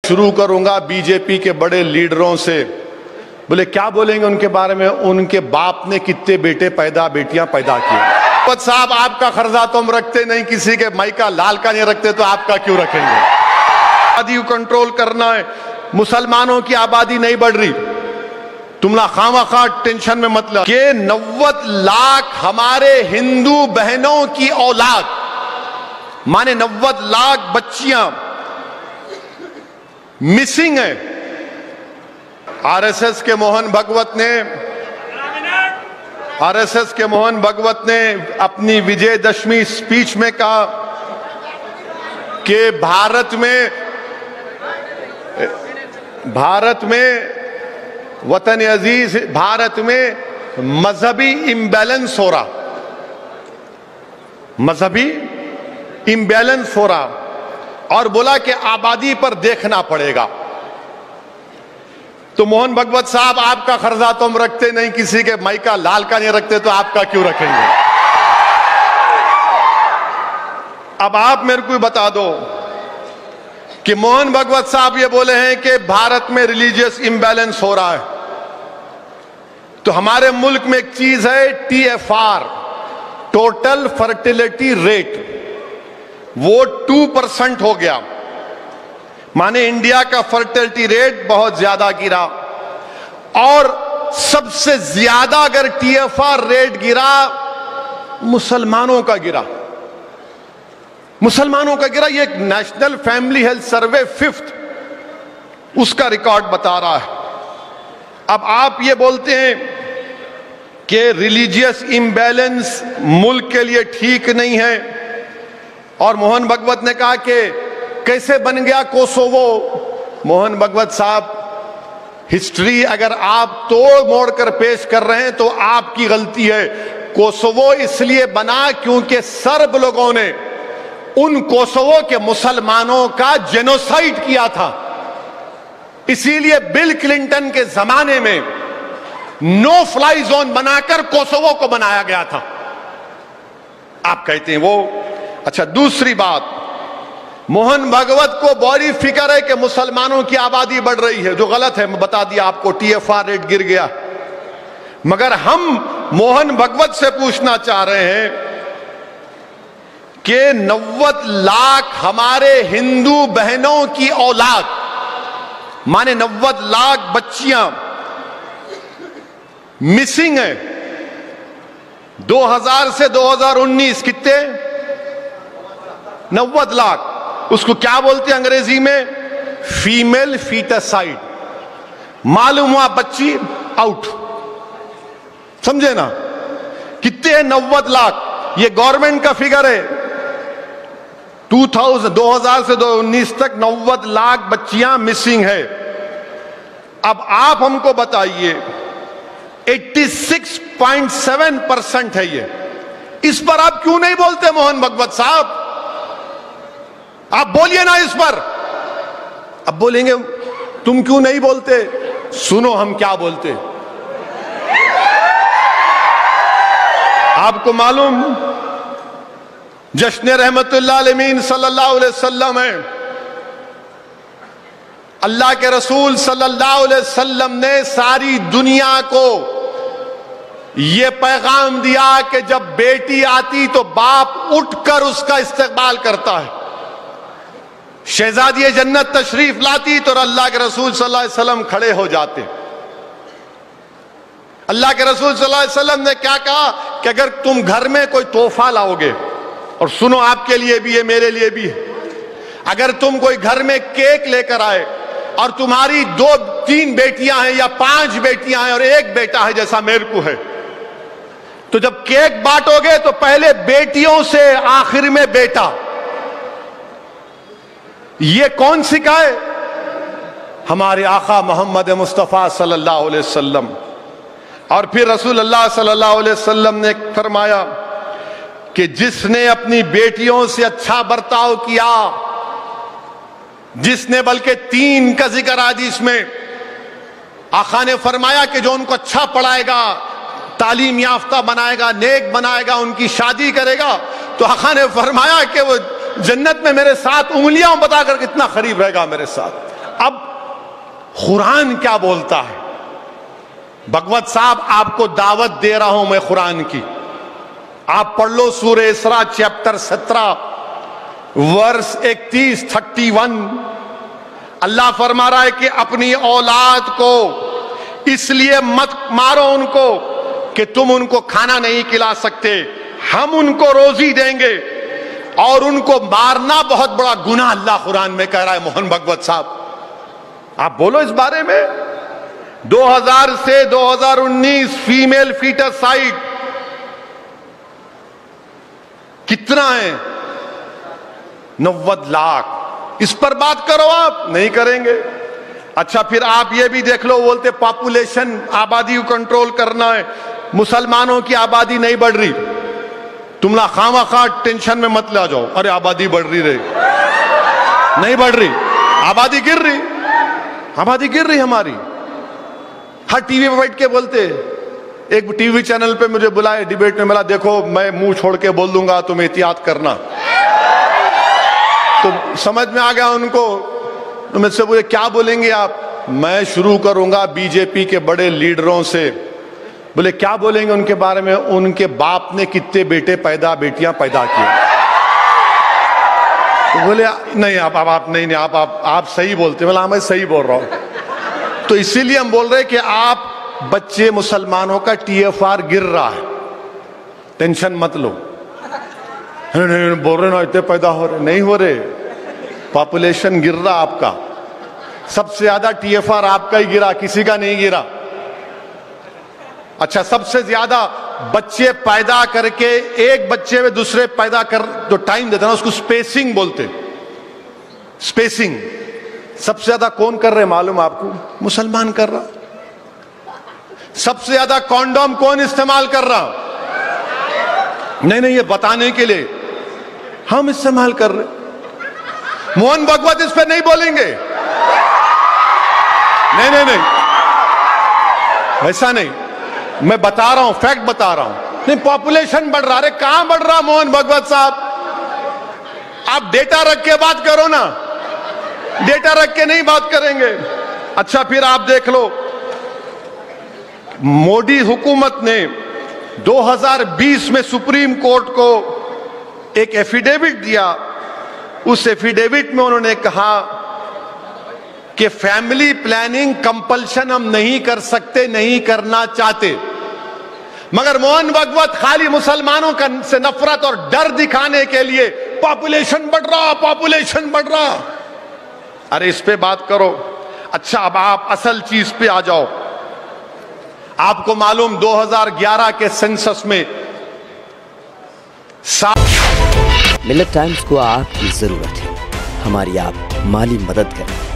शुरू करूंगा बीजेपी के बड़े लीडरों से। बोले क्या बोलेंगे उनके बारे में? उनके बाप ने कितने बेटियां पैदा किए। साहब आपका खर्जा तुम रखते नहीं, किसी के माई का लाल का नहीं रखते, तो आपका क्यों रखेंगे? आबादी को कंट्रोल करना है, मुसलमानों की आबादी नहीं बढ़ रही, तुम ना खामखा टेंशन में मतलब के 90 लाख हमारे हिंदू बहनों की औलाद, माने 90 लाख बच्चियां मिसिंग है। आरएसएस के मोहन भगवत ने अपनी विजयदशमी स्पीच में कहा कि भारत में वतन अजीज, भारत में मजहबी इम्बैलेंस हो रहा, और बोला कि आबादी पर देखना पड़ेगा। तो मोहन भगवत साहब आपका खर्जा तुम रखते नहीं, किसी के माई का लाल का नहीं रखते, तो आपका क्यों रखेंगे? अब आप मेरे को बता दो कि मोहन भगवत साहब ये बोले हैं कि भारत में रिलीजियस इम्बैलेंस हो रहा है, तो हमारे मुल्क में एक चीज है TFR, टोटल फर्टिलिटी रेट, वो 2% हो गया। माने इंडिया का फर्टिलिटी रेट बहुत ज्यादा गिरा, और सबसे ज्यादा अगर TFR रेट गिरा मुसलमानों का गिरा। ये एक national family health survey 5th उसका रिकॉर्ड बता रहा है। अब आप ये बोलते हैं कि रिलीजियस इम्बैलेंस मुल्क के लिए ठीक नहीं है, और मोहन भगवत ने कहा कि कैसे बन गया कोसोवो। मोहन भगवत साहब, हिस्ट्री अगर आप तोड़ मोड़ कर पेश कर रहे हैं तो आपकी गलती है। कोसोवो इसलिए बना क्योंकि सर्ब लोगों ने उन कोसोवो के मुसलमानों का जेनोसाइड किया था, इसीलिए बिल क्लिंटन के जमाने में नो फ्लाई जोन बनाकर कोसोवो को बनाया गया था। आप कहते हैं वो। अच्छा, दूसरी बात, मोहन भगवत को बड़ी फिक्र है कि मुसलमानों की आबादी बढ़ रही है, जो गलत है। मैं बता दिया आपको, TFR रेट गिर गया। मगर हम मोहन भगवत से पूछना चाह रहे हैं कि 90 लाख हमारे हिंदू बहनों की औलाद, माने 90 लाख बच्चियां मिसिंग है। 2000 से 2019 कितने? 90 लाख। उसको क्या बोलते हैं अंग्रेजी में? फीमेल फीटसाइड। मालूम हुआ बच्ची आउट, समझे ना? कितने हैं? 90 लाख। ये गवर्नमेंट का फिगर है। 2000 से 2019 तक 90 लाख बच्चियां मिसिंग है। अब आप हमको बताइए, 86.7% है ये। इस पर आप क्यों नहीं बोलते मोहन भगवत साहब? आप बोलिए ना इस पर। अब बोलेंगे तुम क्यों नहीं बोलते? सुनो हम क्या बोलते। आपको मालूम जश्न रहमतुल्लाह अलमीन सल्लल्लाहु अलैहि वसल्लम है। अल्लाह के रसूल सल्लल्लाहु अलैहि वसल्लम ने सारी दुनिया को यह पैगाम दिया कि जब बेटी आती तो बाप उठकर उसका इस्तकबाल करता है। शहजादी जन्नत तशरीफ लाती तो अल्लाह के रसूल सल्लल्लाहु अलैहि वसल्लम खड़े हो जाते। अल्लाह के रसूल सल्लल्लाहु अलैहि वसल्लम ने क्या कहा कि अगर तुम घर में कोई तोहफा लाओगे, और सुनो आपके लिए भी है मेरे लिए भी है, अगर तुम कोई घर में केक लेकर आए और तुम्हारी 2-3 बेटियां हैं या 5 बेटियां हैं और एक बेटा है जैसा मेरे को है, तो जब केक बांटोगे तो पहले बेटियों से आखिर में बेटा। ये कौन सिखाए? हमारे आका मोहम्मद मुस्तफ़ा सल्लल्लाहु अलैहि वसल्लम। और फिर रसूलुल्लाह सल्लल्लाहु अलैहि वसल्लम ने फरमाया कि जिसने अपनी बेटियों से अच्छा बर्ताव किया, जिसने, बल्कि 3 का जिक्र हदीस में आका ने फरमाया कि जो उनको अच्छा पढ़ाएगा, तालीम याफ्ता बनाएगा, नेक बनाएगा, उनकी शादी करेगा, तो आका ने फरमाया कि वो जन्नत में मेरे साथ उंगलियां बताकर कितना करीब रहेगा मेरे साथ। अब कुरान क्या बोलता है? भगवत साहब आपको दावत दे रहा हूं मैं कुरान की। आप पढ़ लो सूरह इसरा चैप्टर 17 वर्स 31 अल्लाह फरमा रहा है कि अपनी औलाद को इसलिए मत मारो उनको कि तुम उनको खाना नहीं खिला सकते, हम उनको रोजी देंगे, और उनको मारना बहुत बड़ा गुनाह अल्लाह कुरान में कह रहा है। मोहन भगवत साहब आप बोलो इस बारे में। 2000 से 2019 फीमेल फीटरसाइड कितना है? 90 लाख। इस पर बात करो, आप नहीं करेंगे। अच्छा फिर आप ये भी देख लो, बोलते पॉपुलेशन आबादी को कंट्रोल करना है, मुसलमानों की आबादी नहीं बढ़ रही। तुम ना खामखा टेंशन में मत ले जाओ, अरे आबादी बढ़ रही रे, नहीं बढ़ रही, आबादी गिर रही, आबादी गिर रही हमारी। हर टीवी पे बैठ के बोलते, एक टीवी चैनल पे मुझे बुलाए डिबेट में, मिला देखो मैं मुंह छोड़ के बोल दूंगा, तुम एहतियात करना। तो समझ में आ गया उनको, तो मुझसे बोले क्या बोलेंगे आप? मैं शुरू करूंगा बीजेपी के बड़े लीडरों से। बोले क्या बोलेंगे उनके बारे में? उनके बाप ने कितने बेटे पैदा बेटियां पैदा किए। तो बोले नहीं आप नहीं आप सही बोलते। बोला मैं सही बोल रहा हूं। तो इसीलिए हम बोल रहे हैं कि आप बच्चे मुसलमानों का TFR गिर रहा है, टेंशन मत लो। नहीं बोल रहे ना इतने पैदा हो रहे, नहीं हो रहे, पॉपुलेशन गिर रहा आपका। सबसे ज्यादा TFR आपका ही गिरा, किसी का नहीं गिरा। अच्छा सबसे ज्यादा बच्चे पैदा करके एक बच्चे में दूसरे पैदा कर जो टाइम देता ना, उसको स्पेसिंग बोलते। स्पेसिंग सबसे ज्यादा कौन कर रहे मालूम आपको? मुसलमान कर रहा। सबसे ज्यादा कॉन्डोम कौन इस्तेमाल कर रहा? नहीं ये बताने के लिए हम इस्तेमाल कर रहे। मोहन भगवत इस पे नहीं बोलेंगे। नहीं ऐसा नहीं, मैं बता रहा हूं, फैक्ट बता रहा हूं। नहीं पॉपुलेशन बढ़ रहा, अरे कहां बढ़ रहा मोहन भगवत साहब? आप डेटा रख के बात करो ना, डेटा रख के नहीं बात करेंगे। अच्छा फिर आप देख लो, मोदी हुकूमत ने 2020 में सुप्रीम कोर्ट को एक एफिडेविट दिया। उस एफिडेविट में उन्होंने कहा कि फैमिली प्लानिंग कंपल्शन हम नहीं कर सकते, नहीं करना चाहते। मगर मोहन भगवत खाली मुसलमानों का से नफरत और डर दिखाने के लिए पॉपुलेशन बढ़ रहा, पॉपुलेशन बढ़ रहा। अरे इस पे बात करो। अच्छा अब आप असल चीज पे आ जाओ। आपको मालूम 2011 के सेंसस में मिलेट टाइम्स को आपकी जरूरत है, हमारी आप माली मदद करें।